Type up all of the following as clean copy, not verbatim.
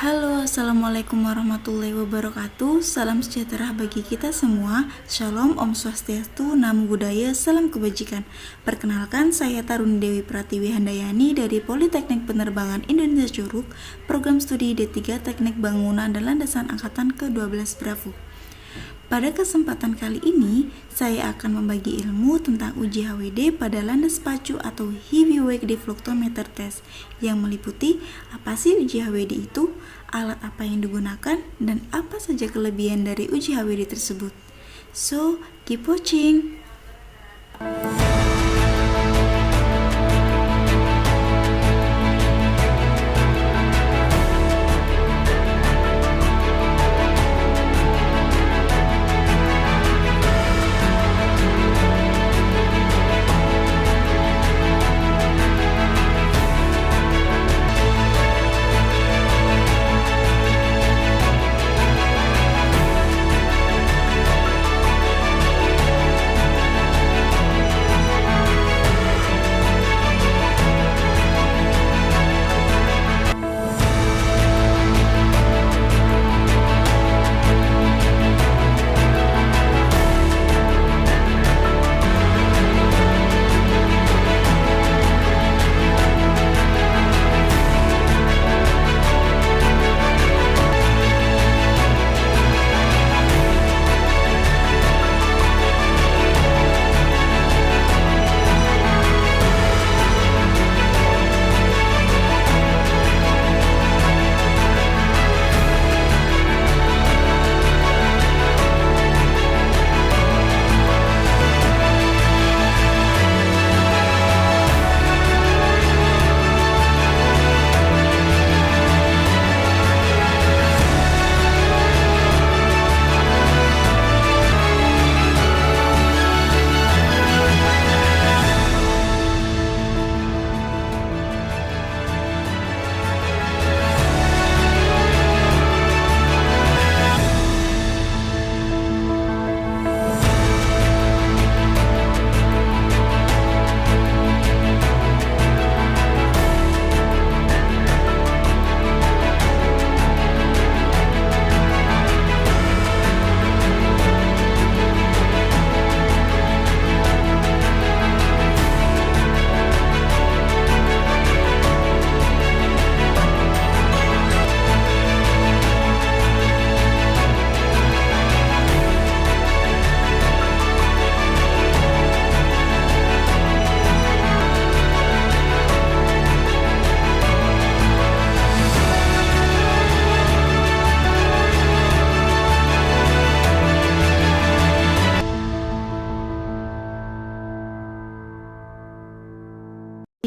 Halo, Assalamualaikum warahmatullahi wabarakatuh. Salam sejahtera bagi kita semua. Shalom, Om Swastiastu, Namo Buddhaya, Salam Kebajikan. Perkenalkan, saya Taruni Dewi Pratiwi Handayani dari Politeknik Penerbangan Indonesia Curug, Program Studi D3 Teknik Bangunan dan Landasan Angkatan ke-12 Bravo. Pada kesempatan kali ini, saya akan membagi ilmu tentang uji HWD pada landas pacu atau Heavy Wake Deflectometer Test yang meliputi apa sih uji HWD itu, alat apa yang digunakan, dan apa saja kelebihan dari uji HWD tersebut. So, keep watching!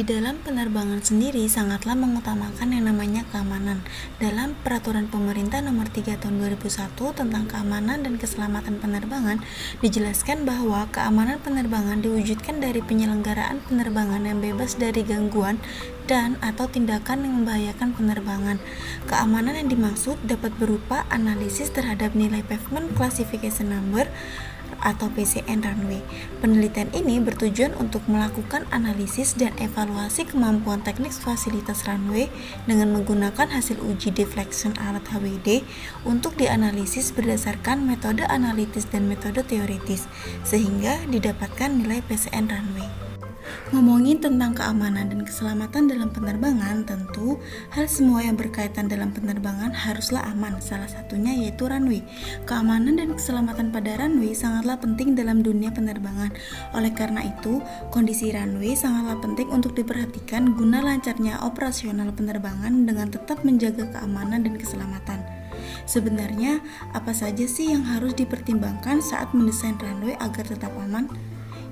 Di dalam penerbangan sendiri sangatlah mengutamakan yang namanya keamanan. Dalam Peraturan Pemerintah Nomor 3 Tahun 2001 tentang Keamanan dan Keselamatan Penerbangan, dijelaskan bahwa keamanan penerbangan diwujudkan dari penyelenggaraan penerbangan yang bebas dari gangguan dan atau tindakan yang membahayakan penerbangan. Keamanan yang dimaksud dapat berupa analisis terhadap nilai Pavement Classification Number atau PCN runway. Penelitian ini bertujuan untuk melakukan analisis dan evaluasi kemampuan teknis fasilitas runway dengan menggunakan hasil uji deflection alat HWD untuk dianalisis berdasarkan metode analitis dan metode teoritis, sehingga didapatkan nilai PCN runway. Ngomongin tentang keamanan dan keselamatan dalam penerbangan, tentu hal semua yang berkaitan dalam penerbangan haruslah aman, salah satunya yaitu runway. Keamanan dan keselamatan pada runway sangatlah penting dalam dunia penerbangan. Oleh karena itu, kondisi runway sangatlah penting untuk diperhatikan guna lancarnya operasional penerbangan dengan tetap menjaga keamanan dan keselamatan. Sebenarnya, apa saja sih yang harus dipertimbangkan saat mendesain runway agar tetap aman?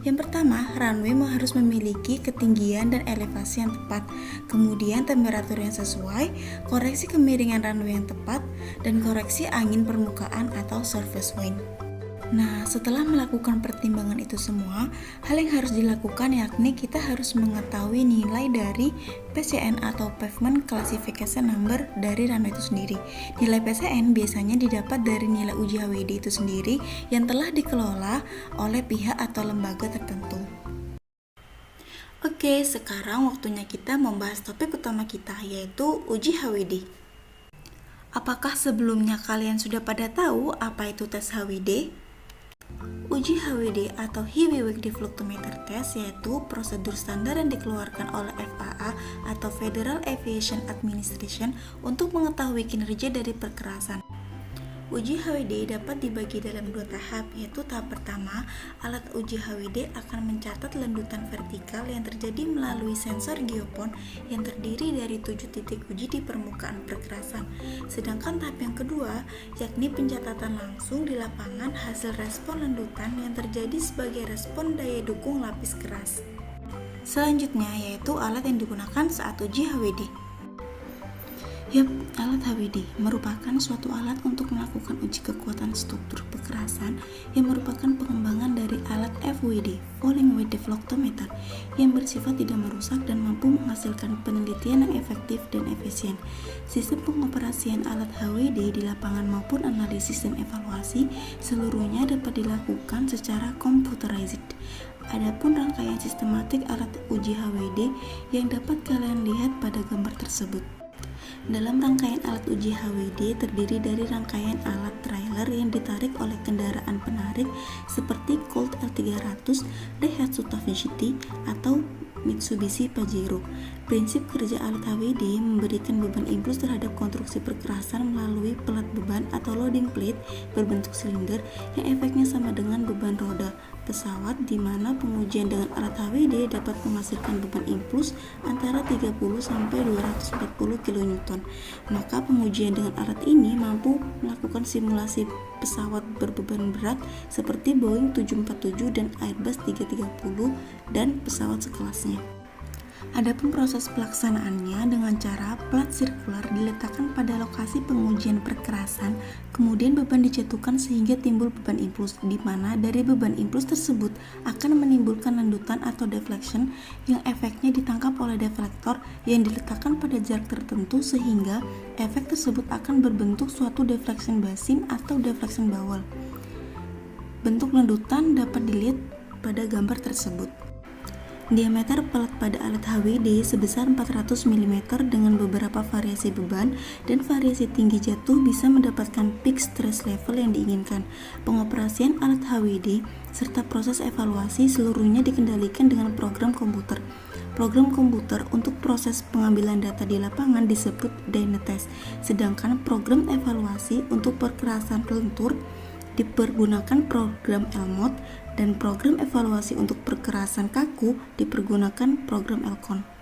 Yang pertama, runway harus memiliki ketinggian dan elevasi yang tepat, kemudian temperatur yang sesuai, koreksi kemiringan runway yang tepat, dan koreksi angin permukaan atau surface wind. Nah, setelah melakukan pertimbangan itu semua, hal yang harus dilakukan yakni kita harus mengetahui nilai dari PCN atau Pavement Classification Number dari runway itu sendiri. Nilai PCN biasanya didapat dari nilai uji HWD itu sendiri yang telah dikelola oleh pihak atau lembaga tertentu. Oke, sekarang waktunya kita membahas topik utama kita, yaitu uji HWD. Apakah sebelumnya kalian sudah pada tahu apa itu tes HWD? Uji HWD atau Heavy Weight Deflectometer Test yaitu prosedur standar yang dikeluarkan oleh FAA atau Federal Aviation Administration untuk mengetahui kinerja dari perkerasan. Uji HWD dapat dibagi dalam dua tahap, yaitu tahap pertama, alat uji HWD akan mencatat lendutan vertikal yang terjadi melalui sensor geopon yang terdiri dari 7 titik uji di permukaan perkerasan. Sedangkan tahap yang kedua, yakni pencatatan langsung di lapangan hasil respon lendutan yang terjadi sebagai respon daya dukung lapis keras. Selanjutnya yaitu alat yang digunakan saat uji HWD. Alat HWD merupakan suatu alat untuk melakukan uji kekuatan struktur perkerasan yang merupakan pengembangan dari alat FWD, Falling Weight Deflectometer, yang bersifat tidak merusak dan mampu menghasilkan penelitian yang efektif dan efisien. Sistem pengoperasian alat HWD di lapangan maupun analisis dan evaluasi seluruhnya dapat dilakukan secara computerized. Adapun rangkaian sistematik alat uji HWD yang dapat kalian lihat pada gambar tersebut. Dalam rangkaian alat uji HWD terdiri dari rangkaian alat trailer yang ditarik oleh kendaraan penarik seperti Colt L300, Daihatsu Tough GT, atau Mitsubishi Pajero. Prinsip kerja alat HWD memberikan beban impuls terhadap konstruksi perkerasan melalui pelat beban atau loading plate berbentuk silinder yang efeknya sama dengan beban roda pesawat, di mana pengujian dengan alat HWD dapat menghasilkan beban impuls antara 30 sampai 240 kN. Maka pengujian dengan alat ini mampu melakukan simulasi pesawat berbeban berat seperti Boeing 747 dan Airbus 330 dan pesawat sekelasnya. Adapun proses pelaksanaannya dengan cara plat sirkular diletakkan pada lokasi pengujian perkerasan, kemudian beban dijatuhkan sehingga timbul beban impuls, di mana dari beban impuls tersebut akan menimbulkan lendutan atau deflection yang efeknya ditangkap oleh deflektor yang diletakkan pada jarak tertentu sehingga efek tersebut akan berbentuk suatu deflection basin atau deflection bowel. Bentuk lendutan dapat dilihat pada gambar tersebut. Diameter pelat pada alat HWD sebesar 400 mm dengan beberapa variasi beban dan variasi tinggi jatuh bisa mendapatkan peak stress level yang diinginkan. Pengoperasian alat HWD serta proses evaluasi seluruhnya dikendalikan dengan program komputer. Program komputer untuk proses pengambilan data di lapangan disebut Dynatest, sedangkan program evaluasi untuk perkerasan lentur dipergunakan program LMOD dan program evaluasi untuk perkerasan kaku dipergunakan program LCON.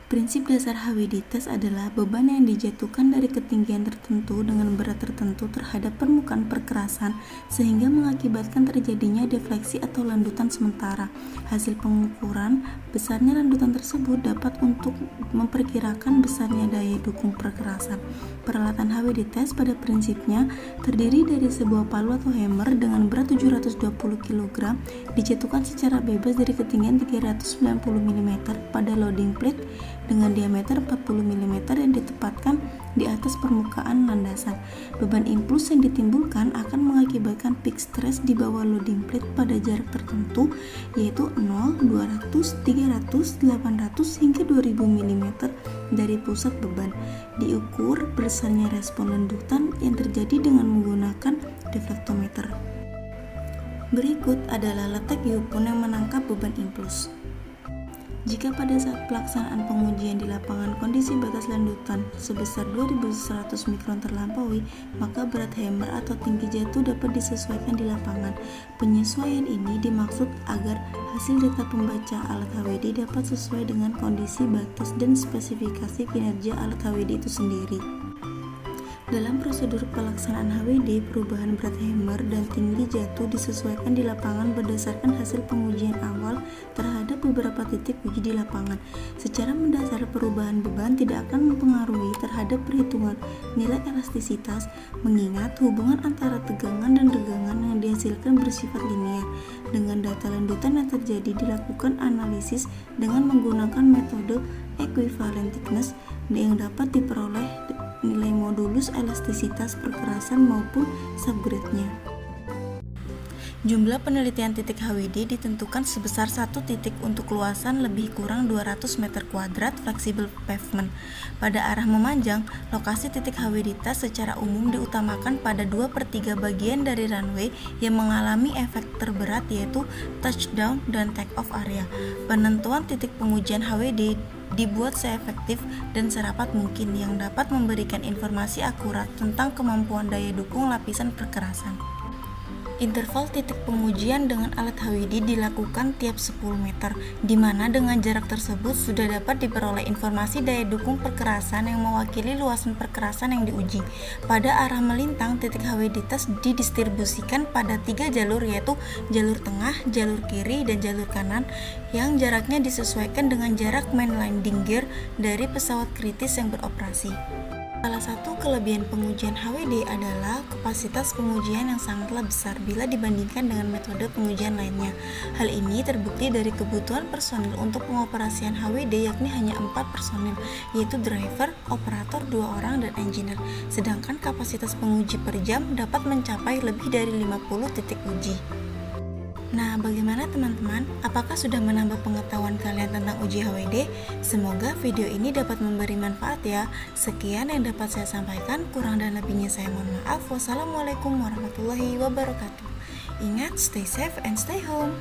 Prinsip dasar HWD test adalah beban yang dijatuhkan dari ketinggian tertentu dengan berat tertentu terhadap permukaan perkerasan sehingga mengakibatkan terjadinya defleksi atau landutan sementara. Hasil pengukuran besarnya landutan tersebut dapat untuk memperkirakan besarnya daya dukung perkerasan. Peralatan HWD test pada prinsipnya terdiri dari sebuah palu atau hammer dengan berat 720 kg dijatuhkan secara bebas dari ketinggian 390 mm pada loading plate dengan diameter 40 mm yang ditempatkan di atas permukaan landasan. Beban impuls yang ditimbulkan akan mengakibatkan peak stress di bawah loading plate pada jarak tertentu yaitu 0, 200, 300, 800 hingga 2000 mm dari pusat beban. Diukur besarnya respon lendutan yang terjadi dengan menggunakan deflectometer. Berikut adalah letak geopon yang menangkap beban impuls. Jika pada saat pelaksanaan pengujian di lapangan kondisi batas landutan sebesar 2100 mikron terlampaui, maka berat hammer atau tinggi jatuh dapat disesuaikan di lapangan. Penyesuaian ini dimaksud agar hasil data pembaca alat HWD dapat sesuai dengan kondisi batas dan spesifikasi kinerja alat HWD itu sendiri. Dalam prosedur pelaksanaan HWD, perubahan berat hammer dan tinggi jatuh disesuaikan di lapangan berdasarkan hasil pengujian awal terhadap beberapa titik uji di lapangan. Secara mendasar, perubahan beban tidak akan mempengaruhi terhadap perhitungan nilai elastisitas, mengingat hubungan antara tegangan dan regangan yang dihasilkan bersifat linear. Dengan data landutan yang terjadi dilakukan analisis dengan menggunakan metode equivalent thickness yang dapat diperoleh nilai modulus elastisitas perkerasan maupun subgrade-nya. Jumlah penelitian titik HWD ditentukan sebesar satu titik untuk luasan lebih kurang 200 meter kuadrat fleksibel pavement. Pada arah memanjang, lokasi titik HWD secara umum diutamakan pada 2/3 bagian dari runway yang mengalami efek terberat yaitu touchdown dan take-off area. Penentuan titik pengujian HWD dibuat seefektif dan serapat mungkin yang dapat memberikan informasi akurat tentang kemampuan daya dukung lapisan perkerasan. Interval titik pengujian dengan alat HWD dilakukan tiap 10 meter, di mana dengan jarak tersebut sudah dapat diperoleh informasi daya dukung perkerasan yang mewakili luasan perkerasan yang diuji. Pada arah melintang, titik HWD didistribusikan pada 3 jalur yaitu jalur tengah, jalur kiri, dan jalur kanan yang jaraknya disesuaikan dengan jarak main landing gear dari pesawat kritis yang beroperasi. Salah satu kelebihan pengujian HWD adalah kapasitas pengujian yang sangatlah besar bila dibandingkan dengan metode pengujian lainnya. Hal ini terbukti dari kebutuhan personil untuk pengoperasian HWD yakni hanya 4 personil, yaitu driver, operator 2 orang, dan engineer. Sedangkan kapasitas penguji per jam dapat mencapai lebih dari 50 titik uji. Nah, bagaimana teman-teman? Apakah sudah menambah pengetahuan kalian tentang uji HWD? Semoga video ini dapat memberi manfaat ya. Sekian yang dapat saya sampaikan, kurang dan lebihnya saya mohon maaf. Wassalamualaikum warahmatullahi wabarakatuh. Ingat, stay safe and stay home.